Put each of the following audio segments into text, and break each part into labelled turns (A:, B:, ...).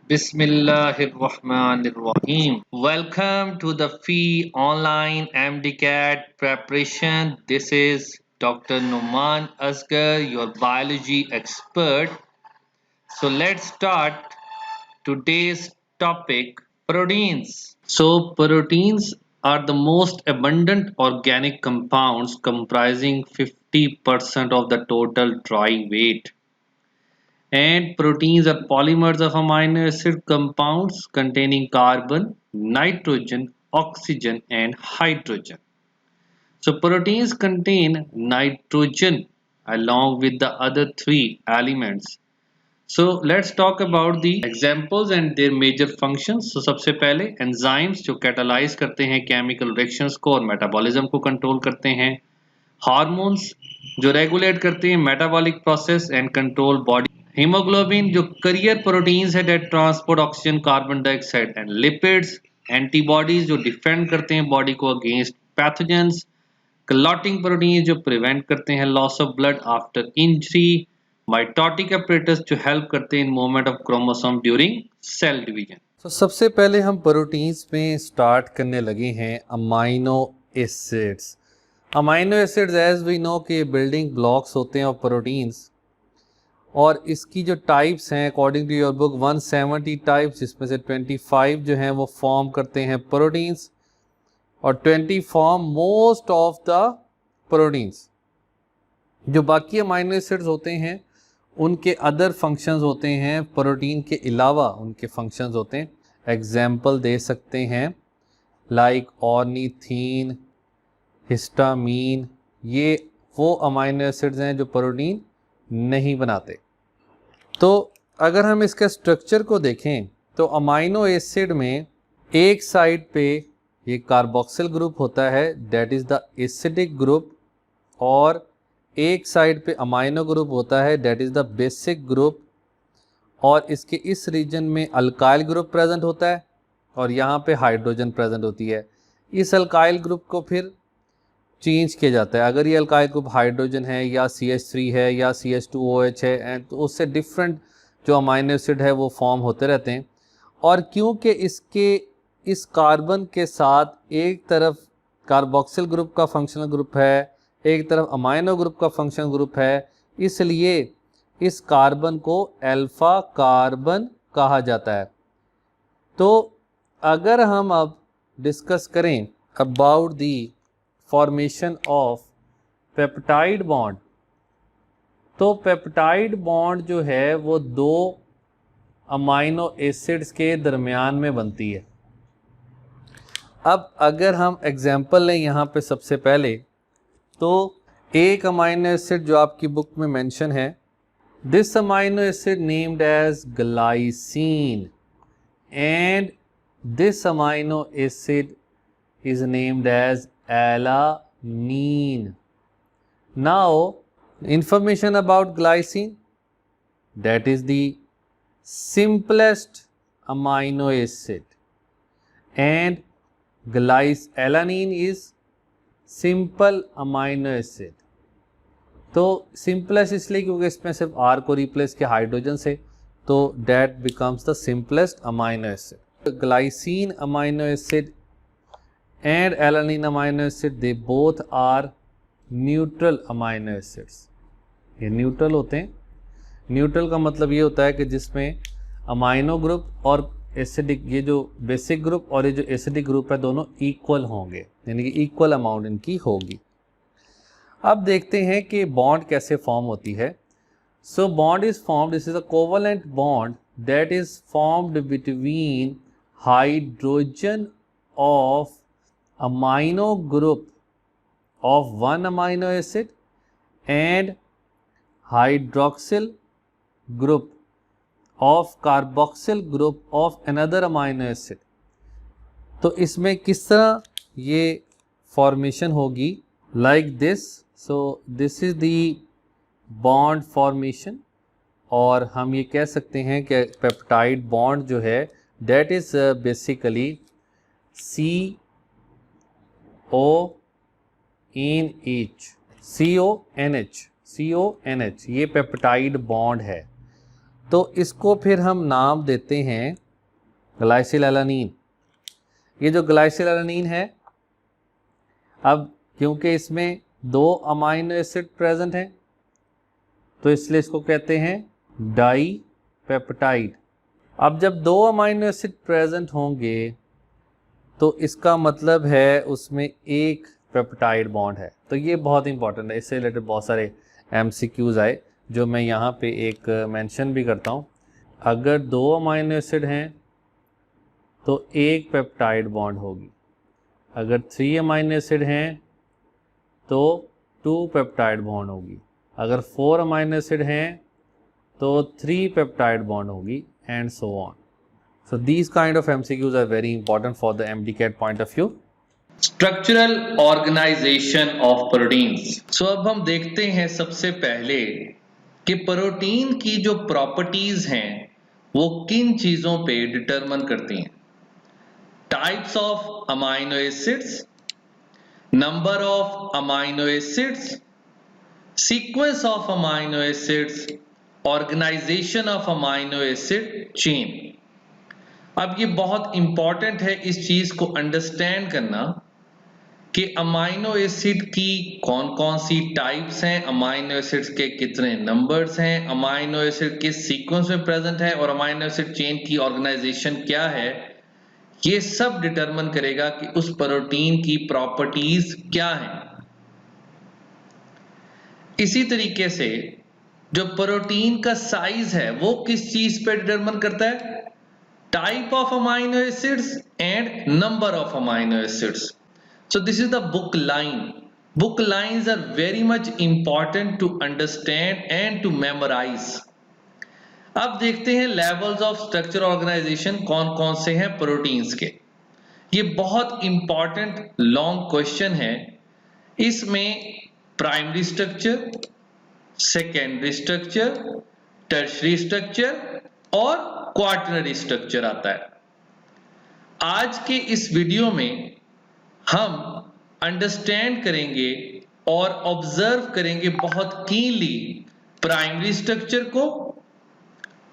A: Bismillahirrahmanirrahim. Welcome to the FEE online MDCAT preparation. This is Dr. Numan Asgar, your biology expert. So let's start today's topic, proteins. So proteins are the most abundant organic compounds comprising 50% of the total dry weight. And proteins are polymers of amino acid compounds containing carbon, nitrogen, oxygen, and hydrogen. So proteins contain nitrogen along with the other three elements. So let's talk about the examples and their major functions. So सबसे पहले enzymes जो catalyze करते हैं chemical reactions को और metabolism को control करते हैं. Hormones जो regulate करते हैं metabolic process and control body. Hemoglobin जो carrier proteins है that transport oxygen, carbon dioxide and lipids. Antibodies जो defend करते हैं body को against pathogens. Clotting proteins जो prevent करते हैं loss of blood after injury. Mitotic apparatus जो help करते हैं in movement of chromosome during cell division.
B: तो सबसे पहले हम प्रोटीन्स में स्टार्ट करने लगे हैं amino acids. Amino acids as we know के बिल्डिंग ब्लॉक्स होते हैं ऑफ प्रोटीन्स, और इसकी जो टाइप्स हैं according to your book 170 types, जिसमें से 25 जो हैं वो फॉर्म करते हैं प्रोटीन्स और 20 form most of the proteins. जो बाकी अमाइनो एसिड्स होते हैं उनके अदर फंक्शंस होते हैं, प्रोटीन के अलावा उनके फंक्शंस होते हैं. एग्जाम्पल दे सकते हैं लाइक ऑर्निथीन, हिस्टामीन. ये वो अमाइनो एसिड्स हैं जो प्रोटीन नहीं बनाते. तो अगर हम इसका स्ट्रक्चर को देखें तो अमाइनो एसिड में एक साइड पे ये कार्बोक्सिल ग्रुप होता है, that is the acidic group, और एक साइड पे अमाइनो ग्रुप होता है, that is the basic group, और इसके इस रीजन में अल्काइल ग्रुप प्रेजेंट होता है और यहाँ पे हाइड्रोजन प्रेजेंट होती है. इस अल्काइल ग्रुप को फिर चेंज किया जाता है. अगर ये अल्काइल ग्रुप हाइड्रोजन है या CH3 है या CH2OH है, एंड तो उससे डिफरेंट जो अमाइनो एसिड है वो फॉर्म होते रहते हैं. और क्योंकि इसके इस कार्बन के साथ एक तरफ कार्बोक्सिल ग्रुप का फंक्शनल ग्रुप है, एक तरफ अमाइनो ग्रुप का फंक्शनल ग्रुप है, इसलिए इस कार्बन को अल्फा कार्बन कहा जाता है. तो अगर हम अब डिस्कस करें about the formation of peptide bond, तो पेप्टाइड बॉन्ड जो है वो दो अमाइनो एसिड्स के दरमियान में बनती है. अब अगर हम एग्जाम्पल लें यहाँ पे सबसे पहले, तो एक अमाइनो एसिड जो आपकी बुक में मेंशन है, this amino acid named as glycine, and this amino acid is named as alanine. Now, information about glycine, that is the simplest amino acid, and alanine is simple amino acid. तो simplest इसलिए क्योंकि इसमें सिर्फ R को replace किया hydrogen से, तो that becomes the simplest amino acid. Glycine amino acid and alanine amino acid, they both are neutral amino acids. ये न्यूट्रल होते हैं. न्यूट्रल का मतलब ये होता है कि जिसमें अमाइनो ग्रुप और एसिडिक, ये जो बेसिक ग्रुप और ये जो एसिडिक ग्रुप है, दोनों इक्वल होंगे, यानी कि इक्वल अमाउंट इनकी होगी. अब देखते हैं कि बॉन्ड कैसे फॉर्म होती है. So bond is formed, this is a covalent bond that is formed between hydrogen of amino group of one amino acid and hydroxyl group of carboxyl group of another amino acid. तो इसमें किस तरह ये formation होगी, like this. So this is the bond formation, और हम ये कह सकते हैं कि पेप्टाइड बॉन्ड जो है that is basically CONH, CONH, ये पेप्टाइड बॉन्ड है. तो इसको फिर हम नाम देते हैं ग्लाइसिल एलानीन। ये जो ग्लाइसिल एलानीन है, अब क्योंकि इसमें 2 अमाइनो एसिड प्रेजेंट हैं तो इसलिए इसको कहते हैं डाई पेप्टाइड। अब जब 2 अमाइनो एसिड प्रेजेंट होंगे तो इसका मतलब है उसमें एक पेप्टाइड बॉन्ड है। तो ये बहुत इंपॉर्टेंट है, इससे रिलेटेड बहुत सारे MCQs आए जो मैं यहाँ पे एक मेंशन भी करता हूँ। अगर 2 अमाइनो एसिड हैं तो एक पेप्टाइड बॉन्ड होगी, अगर 3 अमाइनो एसिड हैं तो 2 पेप्टाइड बॉन्ड होगी, अगर 4 अमाइनो एसिड हैं तो 3 पेप्टाइड बॉन्ड होगी, and so on. So these kind of MCQs are very important for the MDCAT point of view.
A: Structural organisation of proteins. So अब हम देखते हैं सबसे पहले कि प्रोटीन की जो प्रॉपर्टीज हैं वो किन चीजों पे डिटरमिन करती हैं। Types of amino acids, number of amino acids, sequence of amino acids, organisation of amino acid chain. अब ये बहुत इंपॉर्टेंट है इस चीज को अंडरस्टैंड करना कि अमाइनो एसिड की कौन कौन सी टाइप्स हैं, अमाइनो एसिड्स के कितने नंबर्स हैं, अमाइनो एसिड किस सीक्वेंस में प्रेजेंट है और अमाइनो एसिड चेन की ऑर्गेनाइजेशन क्या है। ये सब डिटरमिन करेगा कि उस प्रोटीन की प्रॉपर्टीज क्या हैं। इसी तरीके से जो प्रोटीन का साइज है वो किस चीज पे डिटरमिन करता है, type of amino acids and number of amino acids. So this is the book line. Book lines are very much important to understand and to memorize. अब देखते हैं levels of structure organization कौन कौन से हैं proteins के। ये बहुत important long question है। इसमें primary structure, secondary structure, tertiary structure और क्वार्टनरी स्ट्रक्चर आता है। आज के इस वीडियो में हम अंडरस्टैंड करेंगे और ऑब्जर्व करेंगे बहुत कीनली प्राइमरी स्ट्रक्चर को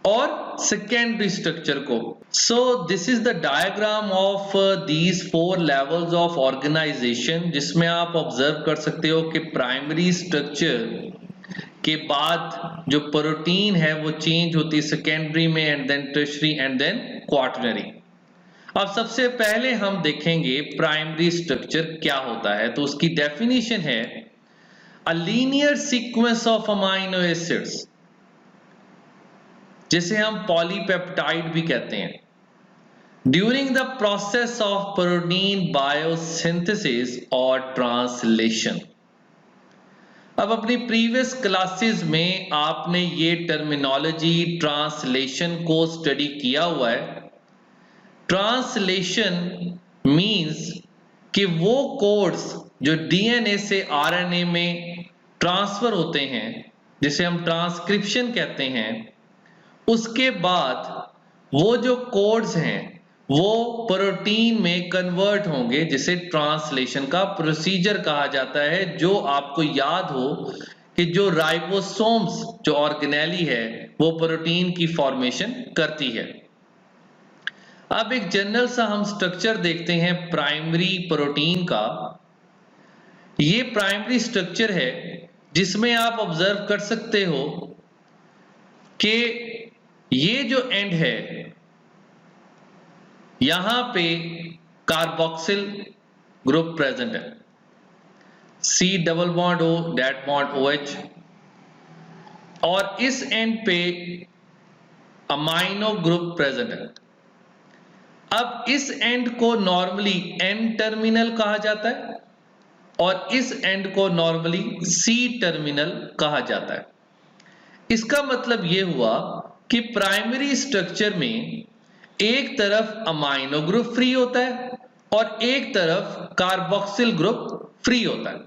A: और सेकेंडरी स्ट्रक्चर को। So this is the diagram of these 4 levels of organisation, जिसमें आप ऑब्जर्व कर सकते हो कि प्राइमरी स्ट्रक्चर के बाद जो प्रोटीन है वो चेंज होती है सेकेंडरी में, and then tertiary and then quaternary. अब सबसे पहले हम देखेंगे प्राइमरी स्ट्रक्चर क्या होता है। तो उसकी डेफिनेशन है a linear sequence of amino acids, जिसे हम पॉलीपेप्टाइड भी कहते हैं, during the process of protein biosynthesis और ट्रांसलेशन। अब अपनी प्रीवियस क्लासेस में आपने ये टर्मिनोलॉजी ट्रांसलेशन को स्टडी किया हुआ है। ट्रांसलेशन मींस कि वो कोड्स जो डीएनए से आरएनए में ट्रांसफर होते हैं, जिसे हम ट्रांसक्रिप्शन कहते हैं, उसके बाद वो जो कोड्स हैं वो प्रोटीन में कन्वर्ट होंगे, जिसे ट्रांसलेशन का प्रोसीजर कहा जाता है। जो आपको याद हो कि जो राइबोसोम्स जो ऑर्गेनेली है वो प्रोटीन की फॉर्मेशन करती है। अब एक जनरल सा हम स्ट्रक्चर देखते हैं प्राइमरी प्रोटीन का। ये प्राइमरी स्ट्रक्चर है जिसमें आप ऑब्जर्व कर सकते हो कि ये जो एंड है यहां पे कार्बोक्सिल ग्रुप प्रेजेंट है, C double bond O, that bond OH, और इस एंड पे अमाइनो ग्रुप प्रेजेंट है। अब इस एंड को नॉर्मली N टर्मिनल कहा जाता है और इस एंड को नॉर्मली C टर्मिनल कहा जाता है। इसका मतलब यह हुआ कि प्राइमरी स्ट्रक्चर में एक तरफ अमाइनो ग्रुप फ्री होता है और एक तरफ कार्बोक्सिल ग्रुप फ्री होता है।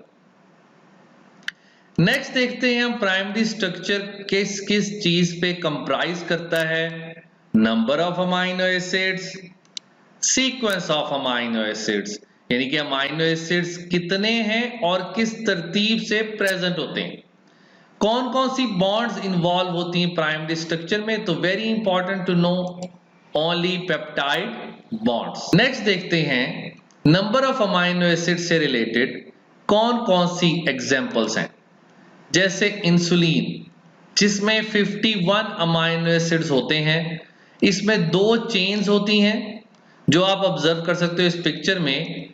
A: नेक्स्ट देखते हैं हम प्राइमरी स्ट्रक्चर किस किस चीज पे कंप्राइज करता है। Number of amino acids, sequence of amino acids, यानी कि अमाइनो एसिड्स कितने हैं और किस तरतीब से प्रेजेंट होते हैं। कौन कौन सी बॉन्ड्स इन्वॉल्व होती हैं प्राइमरी स्ट्रक्चर में? तो very important to know only peptide bonds. Next देखते हैं नंबर ऑफ अमाइनो एसिड से रिलेटेड कौन कौन सी एग्जांपल्स हैं। जैसे इंसुलिन, जिसमें 51 अमाइनो एसिड्स होते हैं। इसमें 2 चेन्स होती हैं जो आप ऑब्जर्व कर सकते हो इस पिक्चर में।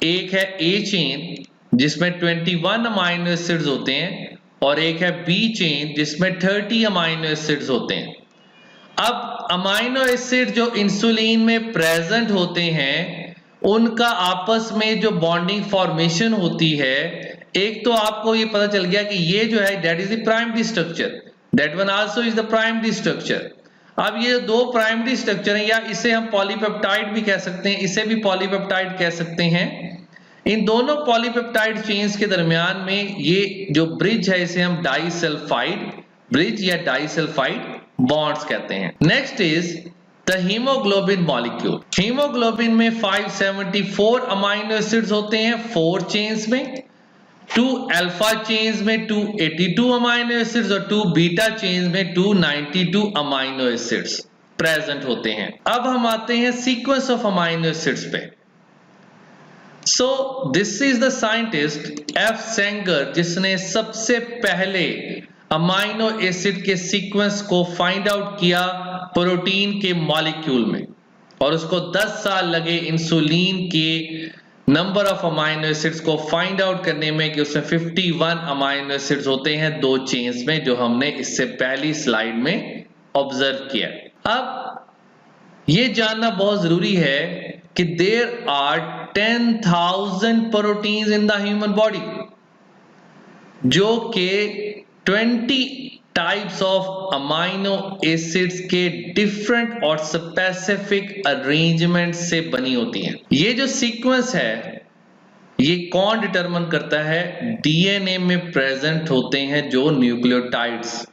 A: एक है ए चेन जिसमें 21 अमाइनो एसिड्स होते हैं और एक है बी चेन जिसमें 30 अमाइनो एसिड्स होते हैं। अब अमाइनो एसिड जो इंसुलिन में प्रेजेंट होते हैं उनका आपस में जो बॉन्डिंग फॉर्मेशन होती है, एक तो आपको ये पता चल गया कि ये जो है that is the primary structure, that one also is the primary structure. अब ये 2 प्राइमरी स्ट्रक्चर हैं, या इसे हम पॉलीपेप्टाइड भी कह सकते हैं, इसे भी पॉलीपेप्टाइड कह सकते हैं। इन दोनों पॉलीपेप्टाइड चेन्स के दरमियान में ये जो ब्रिज है इसे हम डाइसल्फाइड ब्रिज या डाइसल्फाइड बॉन्ड्स कहते हैं। Next is the haemoglobin molecule. Haemoglobin में 574 अमाइनो एसिड्स होते हैं 4 चेन्स में, 2 अल्फा चेन्स में 282 अमाइनो एसिड्स और 2 बीटा चेन्स में 292 अमाइनो एसिड्स प्रेजेंट होते हैं। अब हम आते हैं सीक्वेंस ऑफ अमाइनो एसिड्स पे। सो this is the scientist F Sengar जिसने सबसे पहले अमाइनो एसिड के सीक्वेंस को फाइंड आउट किया प्रोटीन के मॉलिक्यूल में, और उसको 10 साल लगे इंसुलिन के नंबर ऑफ अमाइनो एसिड्स को फाइंड आउट करने में कि उसमें 51 अमाइनो एसिड्स होते हैं 2 चेन्स में, जो हमने इससे पहली स्लाइड में ऑब्जर्व किया। अब ये जानना बहुत जरूरी है कि there are 10,000 proteins in the human body, जो कि 20 टाइप्स ऑफ अमाइनो एसिड्स के डिफरेंट और स्पेसिफिक अरेंजमेंट से बनी होती हैं। ये जो सीक्वेंस है ये कौन डिटरमिन करता है? डीएनए में प्रेजेंट होते हैं जो न्यूक्लियोटाइड्स।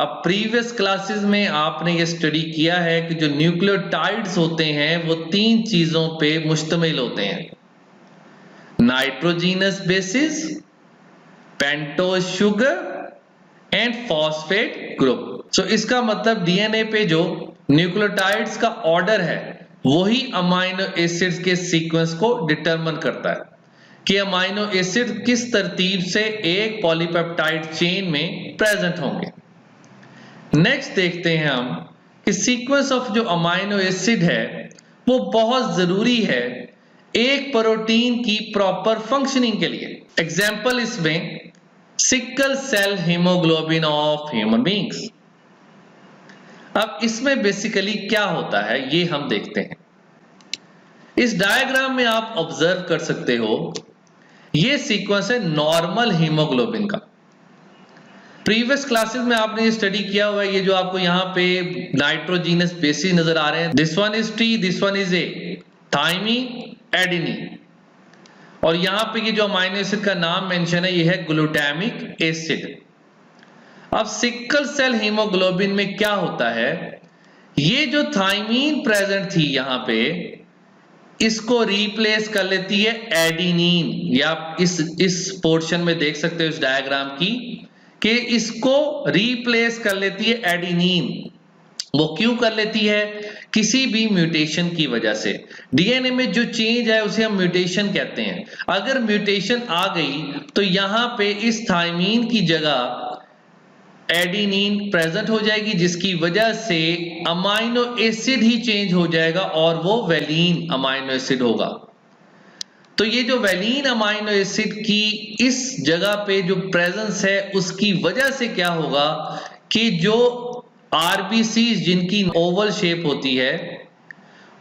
A: अब प्रीवियस क्लासेस में आपने ये स्टडी किया है कि जो न्यूक्लियोटाइड्स होते हैं वो 3 चीजों पे मुश्तमिल होते हैं, nitrogenous bases, pentose sugar and phosphate group. So इसका मतलब डीएनए पे जो न्यूक्लियोटाइड्स का ऑर्डर है वही अमाइनो एसिड्स के सीक्वेंस को डिटरमिन करता है कि अमाइनो एसिड किस तरतीब से एक पॉलीपेप्टाइड चेन में प्रेजेंट होंगे। नेक्स्ट देखते हैं हम कि सीक्वेंस ऑफ जो अमाइनो एसिड है वो बहुत जरूरी है एक प्रोटीन की प्रॉपर फंक्शनिंग के लिए। एग्जाम्पल इसमें sickle cell haemoglobin of human beings. अब इसमें बेसिकली क्या होता है ये हम देखते हैं। इस डायग्राम में आप ऑब्जर्व कर सकते हो ये सीक्वेंस है नॉर्मल हीमोग्लोबिन का। प्रीवियस क्लासेस में आपने ये स्टडी किया हुआ है। ये जो आपको यहाँ पे नाइट्रोजीनस बेसिस नजर आ रहे हैं, this one is T, this one is A, thymine, adenine, और यहां पे ये जो अमाइनो एसिड का नाम मेंशन है ये है ग्लूटामिक एसिड। अब सिकल सेल हीमोग्लोबिन में क्या होता है, ये जो थाइमीन प्रेजेंट थी यहां पे इसको रिप्लेस कर लेती है एडेनिन, या इस पोर्शन में देख सकते हो इस डायग्राम की कि इसको रिप्लेस कर लेती है एडेनिन। वो क्यों कर लेती है? किसी भी म्यूटेशन की वजह से। डीएनए में जो चेंज है उसे हम म्यूटेशन कहते हैं। अगर म्यूटेशन आ गई तो यहां पे इस थाइमीन की जगह एडेनिन प्रेजेंट हो जाएगी, जिसकी वजह से अमाइनो एसिड ही चेंज हो जाएगा और वो वैलीन अमाइनो एसिड होगा। तो ये जो वैलीन अमाइनो एसिड की इस जगह पे जो प्रेजेंस है उसकी वजह से क्या होगा कि जो आरबीसी जिनकी ओवल शेप होती है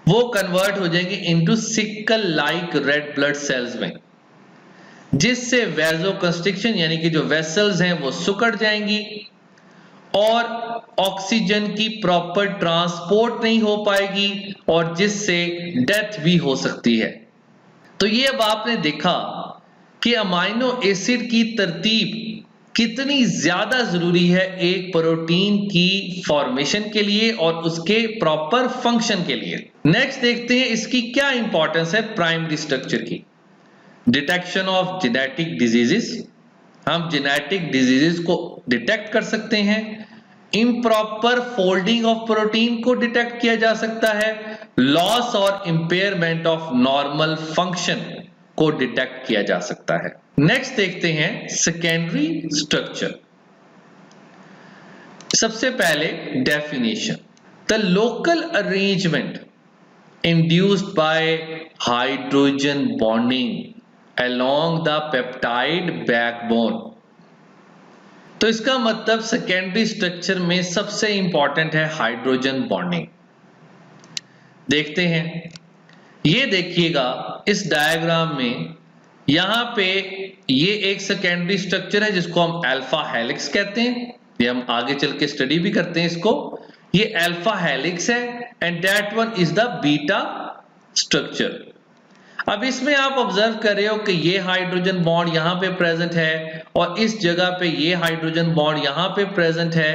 A: वो कन्वर्ट हो जाएंगे into sickle like red blood cells में, जिससे वैसोकंस्ट्रिक्शन यानी कि जो वेसल्स हैं वो सिकुड़ जाएंगी और ऑक्सीजन की प्रॉपर ट्रांसपोर्ट नहीं हो पाएगी और जिससे डेथ भी हो सकती है। तो ये अब आपने देखा कि अमाइनो एसिड की तरतीब कितनी ज्यादा जरूरी है एक प्रोटीन की फॉर्मेशन के लिए और उसके प्रॉपर फंक्शन के लिए। नेक्स्ट देखते हैं इसकी क्या इंपॉर्टेंस है प्राइमरी स्ट्रक्चर की। डिटेक्शन ऑफ जेनेटिक डिजीजेस, हम जेनेटिक डिजीजेस को डिटेक्ट कर सकते हैं, इम्प्रॉपर फोल्डिंग ऑफ प्रोटीन को डिटेक्ट किया जा सकता है, लॉस और इंपेयरमेंट ऑफ नॉर्मल फंक्शन को डिटेक्ट किया जा सकता है। नेक्स्ट देखते हैं सेकेंडरी स्ट्रक्चर। सबसे पहले definition, the local arrangement induced by hydrogen bonding along the peptide backbone। तो इसका मतलब सेकेंडरी स्ट्रक्चर में सबसे इंपॉर्टेंट है हाइड्रोजन बॉन्डिंग। देखते हैं, ये देखिएगा इस डायग्राम में, यहां पे ये एक सेकेंडरी स्ट्रक्चर है जिसको हम अल्फा हेलिक्स कहते हैं, ये हम आगे चल के स्टडी भी करते हैं इसको। ये अल्फा हेलिक्स है and that one is the beta structure. अब इसमें आप ऑब्जर्व कर रहे हो कि ये हाइड्रोजन बॉन्ड यहां पे प्रेजेंट है और इस जगह पे ये हाइड्रोजन बॉन्ड यहां पे प्रेजेंट है।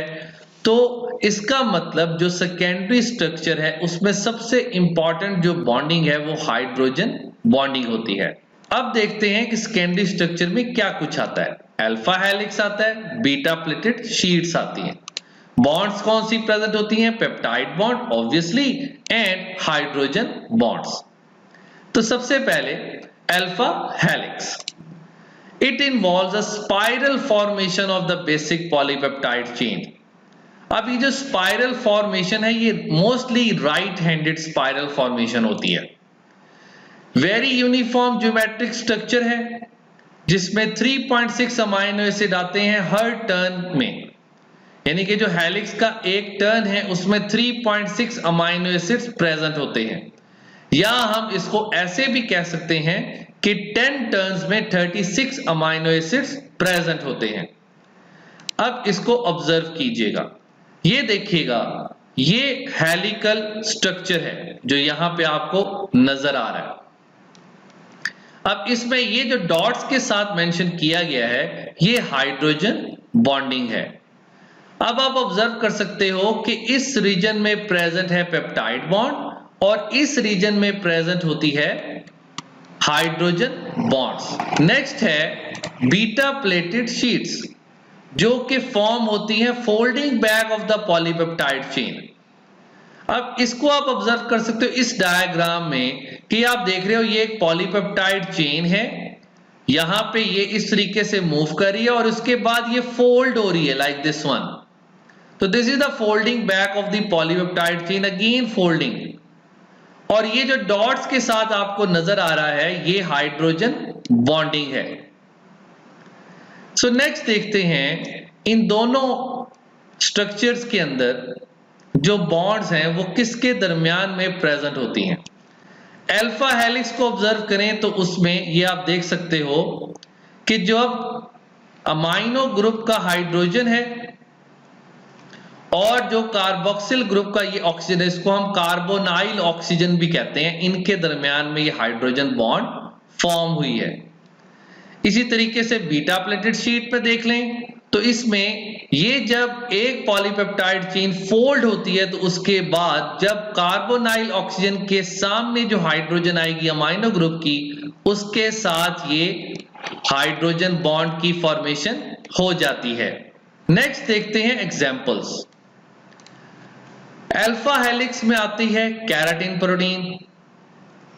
A: तो इसका मतलब जो सेकेंडरी स्ट्रक्चर है उसमें सबसे इंपॉर्टेंट जो बॉन्डिंग है वो हाइड्रोजन बॉन्डिंग होती है। अब देखते हैं कि सेकेंडरी स्ट्रक्चर में क्या कुछ आता है। अल्फा हेलिक्स आता है, बीटा प्लेटेड शीट्स आती हैं, बॉन्ड्स कौन सी प्रेजेंट होती हैं, peptide bond obviously and hydrogen bonds. तो सबसे पहले alpha helix, it involves a spiral formation of the basic polypeptide chain. अब ये जो स्पाइरल फॉर्मेशन है ये mostly right handed spiral formation होती है। वेरी यूनिफॉर्म ज्योमेट्रिक स्ट्रक्चर है जिसमें 3.6 अमाइनो एसिड आते हैं हर टर्न में, यानी कि जो हेलिक्स का एक टर्न है उसमें 3.6 अमाइनो एसिड्स प्रेजेंट होते हैं, या हम इसको ऐसे भी कह सकते हैं कि 10 टर्न्स में 36 अमाइनो एसिड्स प्रेजेंट होते हैं। अब इसको ऑब्जर्व कीजिएगा, ये देखिएगा ये हेलिकल स्ट्रक्चर है जो यहां पे आपको नजर आ रहा है। अब इसमें ये जो डॉट्स के साथ मेंशन किया गया है ये हाइड्रोजन बॉन्डिंग है। अब आप ऑब्जर्व कर सकते हो कि इस रीजन में प्रेजेंट है पेप्टाइड बॉन्ड और इस रीजन में प्रेजेंट होती है हाइड्रोजन बॉन्ड्स। नेक्स्ट है बीटा प्लेटेड शीट्स जो कि फॉर्म होती हैं folding back of the polypeptide chain. अब इसको आप ऑब्जर्व कर सकते हो इस डायग्राम में कि आप देख रहे हो ये एक पॉलीपेप्टाइड चेन है, यहां पे ये इस तरीके से मूव कर रही है और उसके बाद ये फोल्ड हो रही है लाइक दिस वन। तो this is the folding back of the polypeptide chain, again folding. और ये जो डॉट्स के साथ आपको नजर आ रहा है ये हाइड्रोजन बॉन्डिंग है। सो नेक्स्ट देखते हैं इन दोनों स्ट्रक्चर्स के अंदर जो बॉन्ड्स हैं वो किसके दरमियान में प्रेजेंट होती हैं। अल्फा हेलिक्स को ऑब्जर्व करें तो उसमें ये आप देख सकते हो कि जब अमाइनो ग्रुप का हाइड्रोजन है और जो कार्बोक्सिल ग्रुप का ये ऑक्सीजन है, इसको हम कार्बोनाइल ऑक्सीजन भी कहते हैं, इनके दरमियान में ये हाइड्रोजन बॉन्ड फॉर्म हुई है। इसी तरीके से बीटा प्लेटेड शीट पे देख लें तो इसमें ये जब एक पॉलीपेप्टाइड चेन फोल्ड होती है तो उसके बाद जब कार्बोनाइल ऑक्सीजन के सामने जो हाइड्रोजन आएगी अमाइनो ग्रुप की, उसके साथ ये हाइड्रोजन बॉन्ड की फॉर्मेशन हो जाती है। नेक्स्ट देखते हैं एग्जांपल्स। अल्फा हेलिक्स में आती है केराटिन प्रोटीन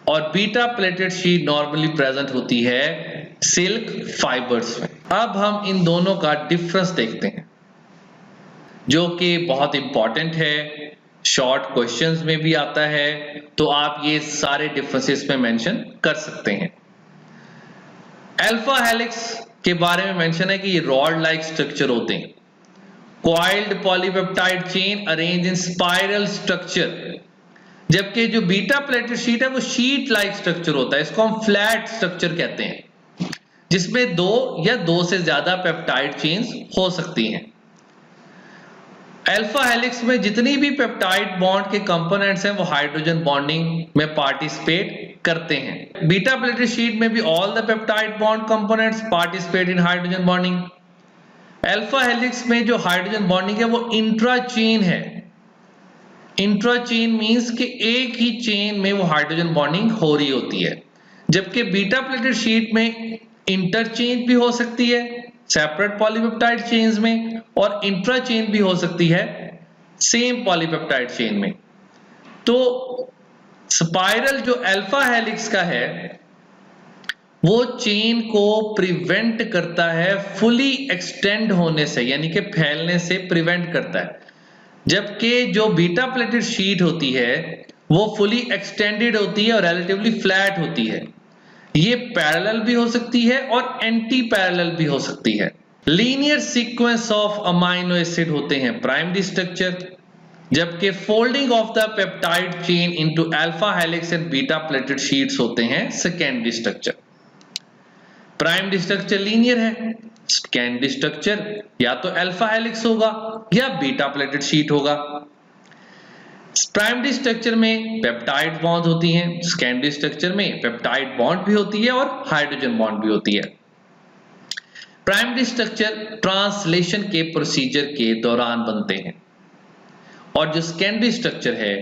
A: और beta pleated sheet normally present होती है सिल्क फाइबर्स में। अब हम इन दोनों का डिफरेंस देखते हैं जो कि बहुत इंपॉर्टेंट है, शॉर्ट क्वेश्चंस में भी आता है, तो आप ये सारे डिफरेंसेस में मेंशन कर सकते हैं। अल्फा हेलिक्स के बारे में मेंशन है कि ये रॉड लाइक स्ट्रक्चर होते हैं, coiled polypeptide chain arrange in spiral structure, जबकि जो बीटा प्लेटेड शीट है वो शीट लाइक स्ट्रक्चर होता है, इसको हम फ्लैट स्ट्रक्चर कहते हैं, जिसमें दो या दो से ज्यादा पेप्टाइड चेन्स हो सकती हैं। अल्फा हेलिक्स में जितनी भी पेप्टाइड बॉन्ड के कंपोनेंट्स हैं वो हाइड्रोजन बॉन्डिंग में पार्टिसिपेट करते हैं। बीटा प्लेटेड शीट में भी all the peptide bond components participate in hydrogen bonding. Alpha helix में जो हाइड्रोजन बॉन्डिंग है वो इंट्रा चेन है। इंट्रा चेन मींस कि एक ही चेन में वो हाइड्रोजन बॉन्डिंग हो रही होती है, जबकि बीटा प्लेटेड शीट में इंटरचेंज भी हो सकती है, सेपरेट पॉलीपेप्टाइड चेन्स में, और इंट्रा चेन भी हो सकती है सेम पॉलीपेप्टाइड चेन में। तो स्पाइरल जो अल्फा हेलिक्स का है वो चेन को प्रिवेंट करता है फुली एक्सटेंड होने से, यानी कि फैलने से प्रिवेंट करता है, जबकि जो बीटा प्लेटेड शीट होती है वो फुली एक्सटेंडेड होती है और रिलेटिवली फ्लैट होती है। ये पैरेलल भी हो सकती है और एंटी पैरेलल भी हो सकती है। Linear sequence of amino acid होते हैं प्राइमरी स्ट्रक्चर, जबकि folding of the peptide chain into alpha helix and beta plated sheets होते हैं secondary structure. Primary structure linear है, सेकेंडरी स्ट्रक्चर या तो अल्फा हेलिक्स होगा या बीटा प्लेटेड शीट होगा। प्राइमरी स्ट्रक्चर में पेप्टाइड बॉन्ड होती हैं, सेकेंडरी स्ट्रक्चर में पेप्टाइड बॉन्ड भी होती है और हाइड्रोजन बॉन्ड भी होती है। प्राइमरी स्ट्रक्चर ट्रांसलेशन के प्रोसीजर के दौरान बनते हैं, और जो सेकेंडरी स्ट्रक्चर है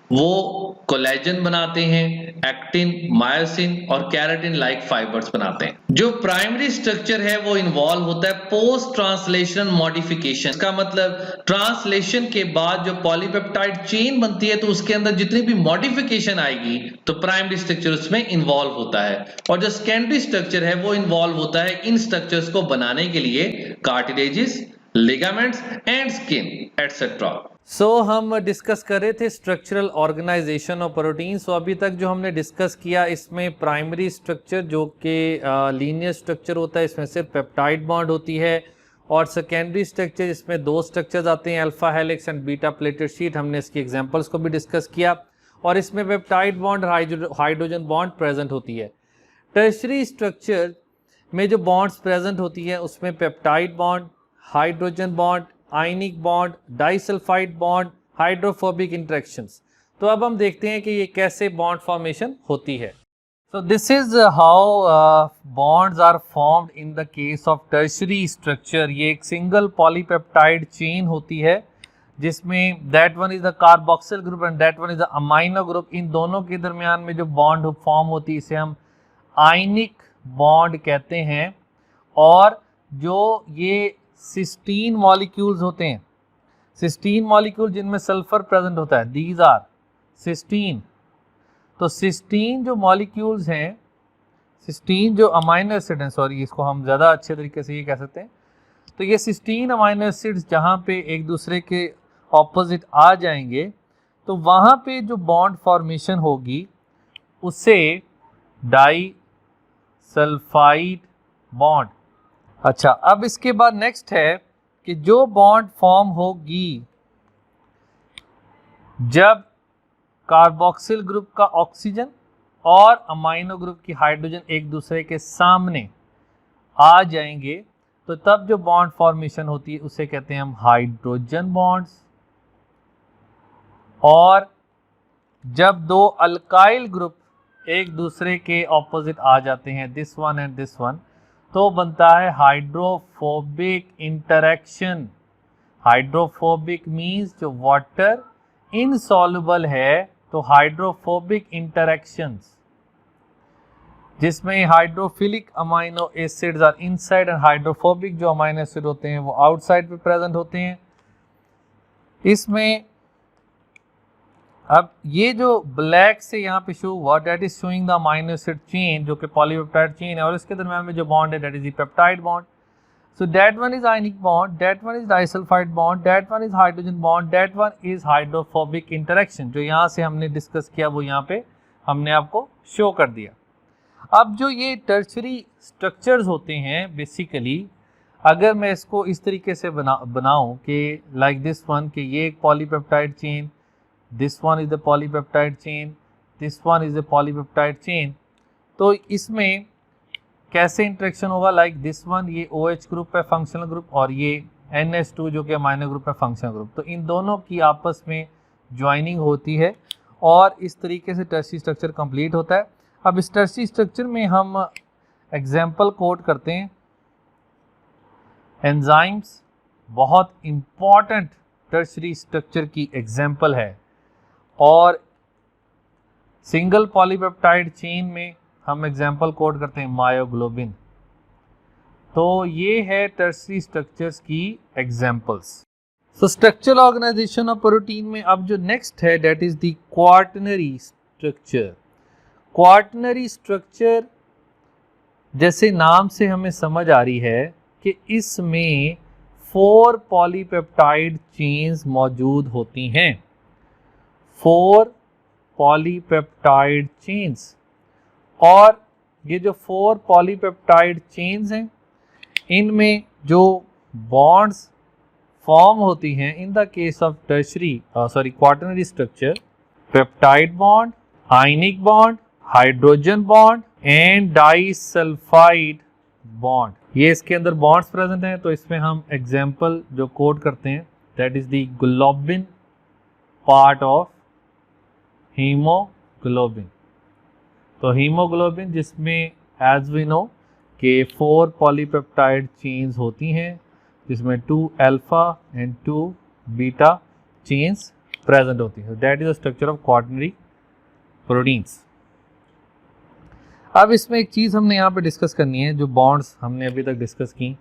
A: वो कोलेजन बनाते हैं, एक्टिन, मायोसिन और कैराटिन लाइक फाइबर्स बनाते हैं। जो प्राइमरी स्ट्रक्चर है वो इन्वॉल्व होता है पोस्ट ट्रांसलेशन मॉडिफिकेशन का, मतलब ट्रांसलेशन के बाद जो पॉलीपेप्टाइड चेन बनती है तो उसके अंदर जितनी भी मॉडिफिकेशन आएगी तो प्राइमरी स्ट्रक्चर उसमें इन्वॉल्व होता है, और जो सेकेंडरी स्ट्रक्चर है वो इन्वॉल्व होता है इन स्ट्रक्चर्स को बनाने के लिए cartilages, ligaments and skin etcetera.
B: हम डिस्कस कर रहे थे स्ट्रक्चरल ऑर्गेनाइजेशन ऑफ प्रोटीन। अभी तक जो हमने डिस्कस किया इसमें प्राइमरी स्ट्रक्चर जो कि लीनियर स्ट्रक्चर होता है, इसमें सिर्फ पेप्टाइड बॉन्ड होती है, और सेकेंडरी स्ट्रक्चर इसमें दो स्ट्रक्चर्स आते हैं, alpha helix and beta pleated sheet. हमने इसकी एग्जांपल्स को भी डिस्कस किया, और इसमें peptide bond, hydrogen bond present होती है। टर्शरी स्ट्रक्चर में जो बॉन्ड्स प्रेजेंट होती है उसमें peptide bond, hydrogen bond, ionic bond, disulphide bond, hydrophobic interactions. तो अब हम देखते हैं कि ये कैसे बॉन्ड फॉर्मेशन होती है। So this is how bonds are formed in the case of tertiary structure। ये एक सिंगल पॉलीपेप्टाइड चेन होती है जिसमें that one is the carboxyl group and that one is the amino group। इन दोनों के दरमियान में जो बॉन्ड फॉर्म होती है इसे हम आयनिक बॉन्ड कहते हैं। और जो ये सिस्टीन मॉलिक्यूल्स होते हैं, सिस्टीन मॉलिक्यूल जिनमें सल्फर प्रेजेंट होता है, दीज आर सिस्टीन। तो सिस्टीन जो मॉलिक्यूल्स हैं, सिस्टीन जो अमाइनो एसिड हैं, सॉरी इसको हम ज़्यादा अच्छे तरीके से ये कह सकते हैं, तो ये सिस्टीन अमाइनो एसिड्स जहाँ पे एक दूसरे के ऑपोजिट आ जाएंगे तो वहाँ पे जो बॉन्ड फॉर्मेशन होगी उसे डाई सल्फाइड बॉन्ड। अच्छा, अब इसके बाद नेक्स्ट है कि जो बॉन्ड फॉर्म होगी जब कार्बोक्सिल ग्रुप का ऑक्सीजन और अमाइनो ग्रुप की हाइड्रोजन एक दूसरे के सामने आ जाएंगे तो तब जो बॉन्ड फॉर्मेशन होती है उसे कहते हैं हम हाइड्रोजन बॉन्ड्स। और जब दो अल्काइल ग्रुप एक दूसरे के ऑपोजिट आ जाते हैं, this one and this one, तो बनता है हाइड्रोफोबिक इंटरेक्शन। हाइड्रोफोबिक मीन्स जो वाटर इनसॉल्युबल है, तो हाइड्रोफोबिक इंटरेक्शंस जिसमें hydrophilic amino acids are inside and hydrophobic जो अमाइनो एसिड होते हैं वो आउटसाइड पे प्रेजेंट होते हैं। इसमें अब ये जो ब्लैक से यहाँ पे शो हुआ that is showing the amino acid chain जो कि पॉलीपेप्टाइड चेन है, और इसके दरम्यान में जो बॉन्ड है that is the peptide bond. So that one is ionic bond, that one is disulphide bond, that one is hydrogen bond, that one is hydrophobic interaction. जो यहाँ से हमने डिस्कस किया वो यहाँ पे हमने आपको शो कर दिया। अब जो ये टर्शरी स्ट्रक्चर्स होते हैं बेसिकली, अगर मैं इसको इस तरीके से बनाऊं कि लाइक दिस वन, कि ये एक polypeptide chain, this one is the polypeptide chain, this one is the polypeptide chain, तो इसमें कैसे इंटरेक्शन होगा, लाइक दिस वन ये OH ग्रुप है फंक्शनल ग्रुप, और ये NH2 जो कि अमाइनो ग्रुप है फंक्शनल ग्रुप। तो इन दोनों की आपस में ज्वाइनिंग होती है और इस तरीके से टर्शरी स्ट्रक्चर कंप्लीट होता है। अब इस टर्शरी स्ट्रक्चर में हम एग्जाम्पल कोट करते हैं। एंजाइम्स बहुत इंपॉर्टेंट टर्शरी स्ट्रक्चर की एग्जाम्पल है, और सिंगल पॉलीपेप्टाइड चेन में हम एग्जाम्पल कोड करते हैं मायोग्लोबिन। तो ये है टर्सरी स्ट्रक्चर्स की examples. So structural organisation of protein में अब जो नेक्स्ट है that is the quaternary structure. Quaternary structure जैसे नाम से हमें समझ आ रही है कि इसमें 4 पॉलीपेप्टाइड चेन्स मौजूद होती हैं। 4 पॉलीपेप्टाइड चेन्स, और ये जो 4 पॉलीपेप्टाइड चेन्स हैं इनमें जो बॉन्ड्स फॉर्म होती हैं in the case of quaternary structure, peptide bond, ionic bond, hydrogen bond and disulphide bond, ये इसके अंदर बॉन्ड्स प्रेजेंट हैं। तो इसमें हम एग्जांपल जो कोट करते हैं that is the globin part of haemoglobin. तो हीमोग्लोबिन जिसमें एज वी नो के 4 पॉलीपेप्टाइड चेन्स होती हैं जिसमें 2 alpha and 2 beta chains present होती है। That is the structure of quaternary proteins. अब इसमें एक चीज़ हमने यहाँ पे डिस्कस करनी है, जो बॉन्ड्स हमने अभी तक डिस्कस की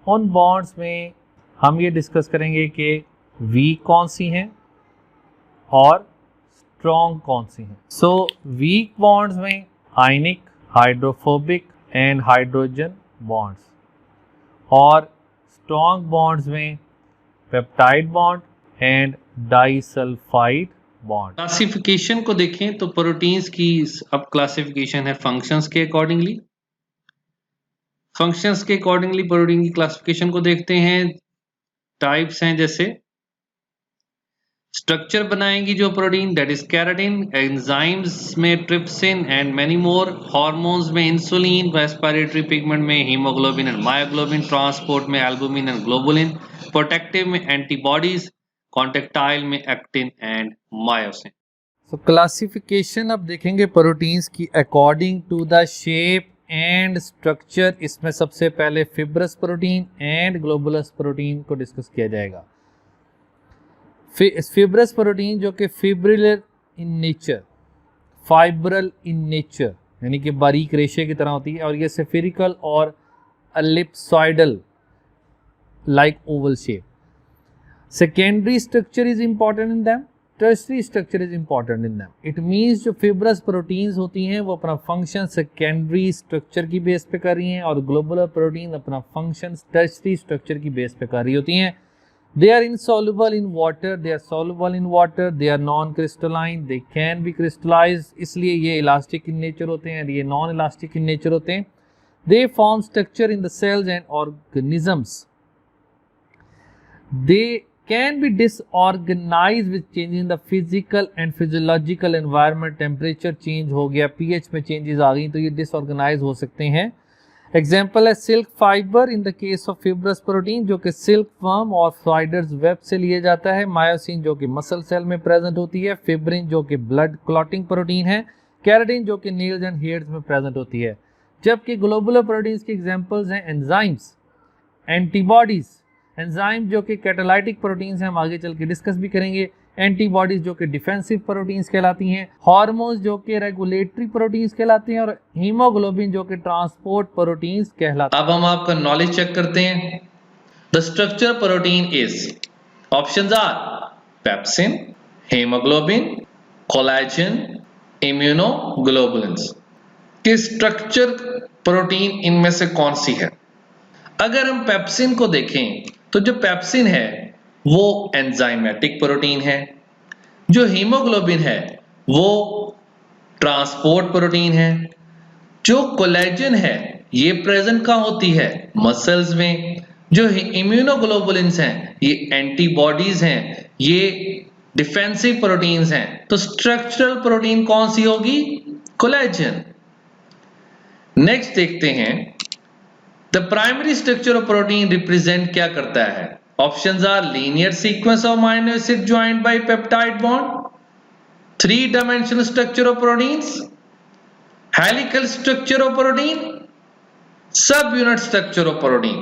B: उन बॉन्ड्स में हम ये डिस्कस करेंगे कि वीक कौन सी हैं और स्ट्रॉन्ग कौन सी हैं। सो वीक बॉन्ड्स में आयनिक, हाइड्रोफोबिक एंड हाइड्रोजन बॉन्ड्स, और स्ट्रॉन्ग बॉन्ड्स में peptide bond and disulphide bond.
A: Classification को देखें तो प्रोटीन्स की अब क्लासिफिकेशन है फंक्शंस के अकॉर्डिंगली। फंक्शंस के अकॉर्डिंगली प्रोटीन की क्लासिफिकेशन को देखते हैं। टाइप्स हैं जैसे स्ट्रक्चर बनाएंगी जो protein that is keratin, enzymes में trypsin and many more, hormones में इंसुलिन, रेस्पिरेटरी पिगमेंट में हीमोग्लोबिन एंड मायोग्लोबिन, ट्रांसपोर्ट में एल्बुमिन एंड ग्लोबुलिन, प्रोटेक्टिव में एंटीबॉडीज, कॉन्टेक्टाइल में actin and myosin.
B: So classification अब देखेंगे प्रोटीन्स की according to the shape and structure. इसमें सबसे पहले फिब्रस प्रोटीन एंड ग्लोबुलस प्रोटीन को डिस्कस किया जाएगा। फिब्रस प्रोटीन जो कि fibrillar in nature, fibril in nature यानी कि बारीक रेशे की तरह होती है, और ये सेफिरिकल और ellipsoidal like oval shape. Secondary structure is important in them, tertiary structure is important in them. It means जो फिब्रस प्रोटीन्स होती हैं वो अपना फंक्शन सेकेंडरी स्ट्रक्चर की बेस पे कर रही हैं, और ग्लोबुलर प्रोटीन अपना फंक्शन टर्सरी स्ट्रक्चर की बेस पे कर रही होती हैं। They are insoluble in water, they are soluble in water, they are non-crystalline, they can be crystallized, इसलिए ये elastic in nature होते हैं, ये non-elastic in nature होते हैं। They form structure in the cells and organisms. They can be disorganized with change in the physical and physiological environment, temperature change हो गया, pH में changes आ गई तो ये disorganize हो सकते हैं। एग्जाम्पल है silk fibre in the case of fibrous protein जो कि सिल्क वर्म और स्पाइडर्स वेब से लिए जाता है, मायोसिन जो कि मसल सेल में प्रेजेंट होती है, फिब्रिन जो कि ब्लड क्लॉटिंग प्रोटीन है, केराटिन जो कि नेल्स एंड हेयर्स में प्रेजेंट होती है। जबकि ग्लोबुलर प्रोटीन्स की एग्जांपल्स हैं एंजाइम्स, एंटीबॉडीज, एंजाइम जो कि कैटालाइटिक प्रोटीन्स हैं, हम आगे चल के डिस्कस भी करेंगे, एंटीबॉडीज जो कि डिफेंसिव प्रोटीन्स कहलाती हैं, हार्मोन्स जो कि रेगुलेटरी प्रोटीन्स कहलाते हैं, और हीमोग्लोबिन जो कि ट्रांसपोर्ट प्रोटीन्स कहलाते हैं।
A: अब हम आपका नॉलेज चेक करते हैं। The structure protein is, options are pepsin, haemoglobin, collagen, immunoglobulins. कि स्ट्रक्चर प्रोटीन इनमें से कौन सी है? अगर हम पेप्सिन को देखें तो जो पेप्सिन है वो एंजाइमेटिक प्रोटीन है, जो हीमोग्लोबिन है वो ट्रांसपोर्ट प्रोटीन है, जो कोलेजन है ये प्रेजेंट कहाँ होती है? मसल्स में। जो इम्यूनोग्लोबुलिन्स हैं ये एंटीबॉडीज हैं, ये डिफेंसिव प्रोटीन्स हैं। तो स्ट्रक्चरल प्रोटीन कौन सी होगी? कोलेजन। नेक्स्ट देखते हैं the primary structure of protein represent क्या करता है? Options are linear sequence of amino acid joined by peptide bond, three-dimensional structure of proteins, helical structure of protein, subunit structure of protein।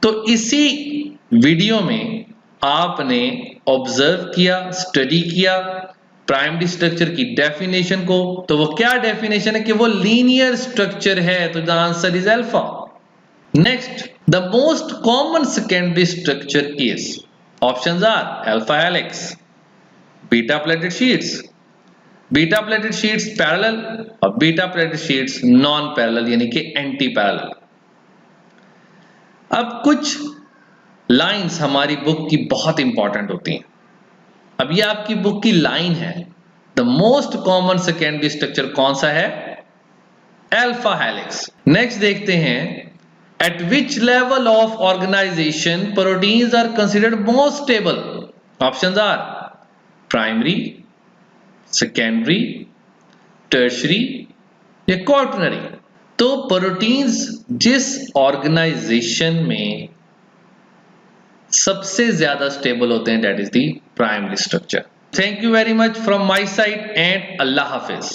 A: तो इसी video में आपने observe किया, study किया primary structure की डेफिनेशन को। तो वो क्या डेफिनेशन है कि वो लीनियर स्ट्रक्चर है, तो the answer is alpha. Next, the most common secondary structure is, options are alpha helix, beta plated sheets, beta plated sheets parallel और beta plated sheets non parallel यानी कि एंटी पैरेलल। अब कुछ lines हमारी book की बहुत important होती हैं। अब ये आपकी बुक की लाइन है, the most common secondary structure कौन सा है? Alpha helix. नेक्स्ट देखते हैं, at which level of organisation proteins are considered most stable? Options are primary, secondary, tertiary या क्वार्टनरी। तो प्रोटीन्स जिस ऑर्गेनाइजेशन में सबसे ज्यादा स्टेबल होते हैं, that is the primary structure. Thank you very much from my side and Allah Hafiz.